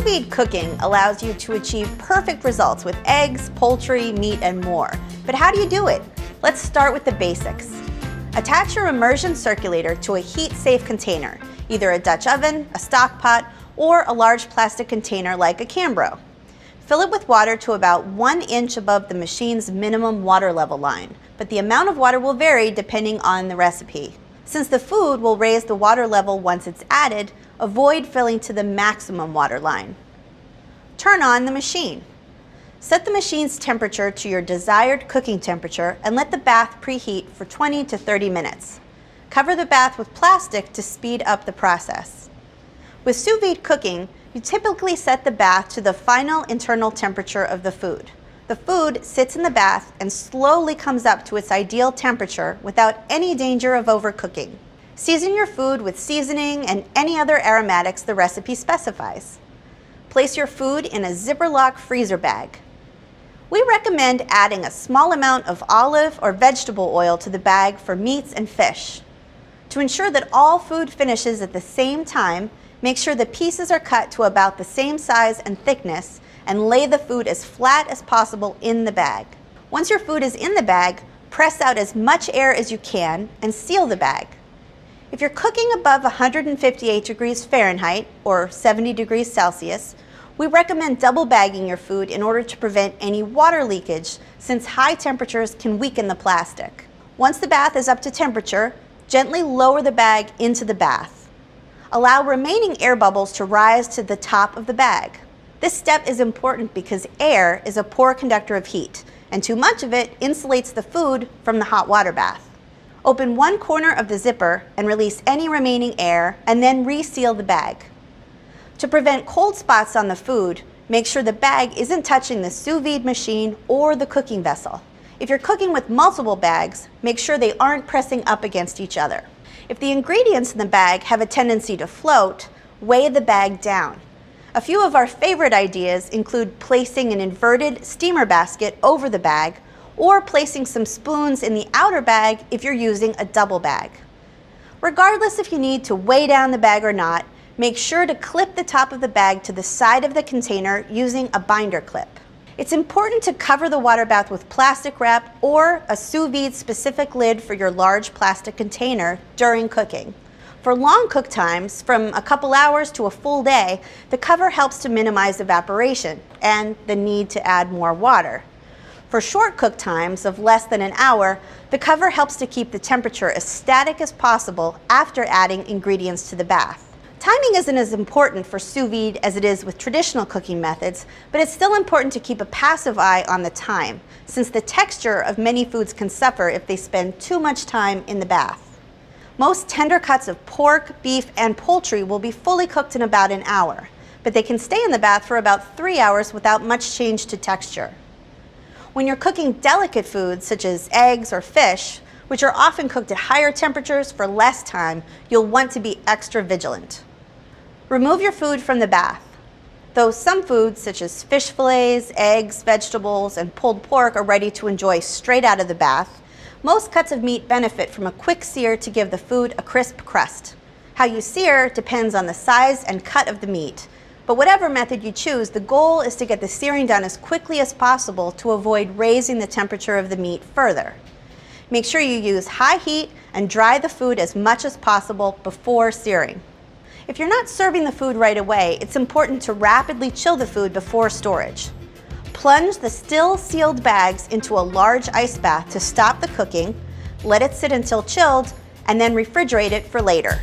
vide cooking allows you to achieve perfect results with eggs, poultry, meat, and more. But how do you do it? Let's start with the basics. Attach your immersion circulator to a heat-safe container, either a Dutch oven, a stock pot, or a large plastic container like a Cambro. Fill it with water to about 1 inch above the machine's minimum water level line, but the amount of water will vary depending on the recipe. Since the food will raise the water level once it's added, avoid filling to the maximum water line. Turn on the machine. Set the machine's temperature to your desired cooking temperature and let the bath preheat for 20 to 30 minutes. Cover the bath with plastic to speed up the process. With sous vide cooking, you typically set the bath to the final internal temperature of the food. The food sits in the bath and slowly comes up to its ideal temperature without any danger of overcooking. Season your food with seasoning and any other aromatics the recipe specifies. Place your food in a zipper-lock freezer bag. We recommend adding a small amount of olive or vegetable oil to the bag for meats and fish. To ensure that all food finishes at the same time, make sure the pieces are cut to about the same size and thickness and lay the food as flat as possible in the bag. Once your food is in the bag, press out as much air as you can and seal the bag. If you're cooking above 158 degrees Fahrenheit or 70 degrees Celsius, we recommend double bagging your food in order to prevent any water leakage, since high temperatures can weaken the plastic. Once the bath is up to temperature, gently lower the bag into the bath. Allow remaining air bubbles to rise to the top of the bag. This step is important because air is a poor conductor of heat, and too much of it insulates the food from the hot water bath. Open one corner of the zipper and release any remaining air, and then reseal the bag. To prevent cold spots on the food, make sure the bag isn't touching the sous vide machine or the cooking vessel. If you're cooking with multiple bags, make sure they aren't pressing up against each other. If the ingredients in the bag have a tendency to float, weigh the bag down. A few of our favorite ideas include placing an inverted steamer basket over the bag or placing some spoons in the outer bag if you're using a double bag. Regardless if you need to weigh down the bag or not, make sure to clip the top of the bag to the side of the container using a binder clip. It's important to cover the water bath with plastic wrap or a sous vide specific lid for your large plastic container during cooking. For long cook times, from a couple hours to a full day, the cover helps to minimize evaporation and the need to add more water. For short cook times of less than an hour, the cover helps to keep the temperature as static as possible after adding ingredients to the bath. Timing isn't as important for sous vide as it is with traditional cooking methods, but it's still important to keep a passive eye on the time, since the texture of many foods can suffer if they spend too much time in the bath. Most tender cuts of pork, beef, and poultry will be fully cooked in about an hour, but they can stay in the bath for about 3 hours without much change to texture. When you're cooking delicate foods such as eggs or fish, which are often cooked at higher temperatures for less time, you'll want to be extra vigilant. Remove your food from the bath. Though some foods such as fish fillets, eggs, vegetables, and pulled pork are ready to enjoy straight out of the bath, most cuts of meat benefit from a quick sear to give the food a crisp crust. How you sear depends on the size and cut of the meat, but whatever method you choose, the goal is to get the searing done as quickly as possible to avoid raising the temperature of the meat further. Make sure you use high heat and dry the food as much as possible before searing. If you're not serving the food right away, it's important to rapidly chill the food before storage. Plunge the still sealed bags into a large ice bath to stop the cooking, let it sit until chilled, and then refrigerate it for later.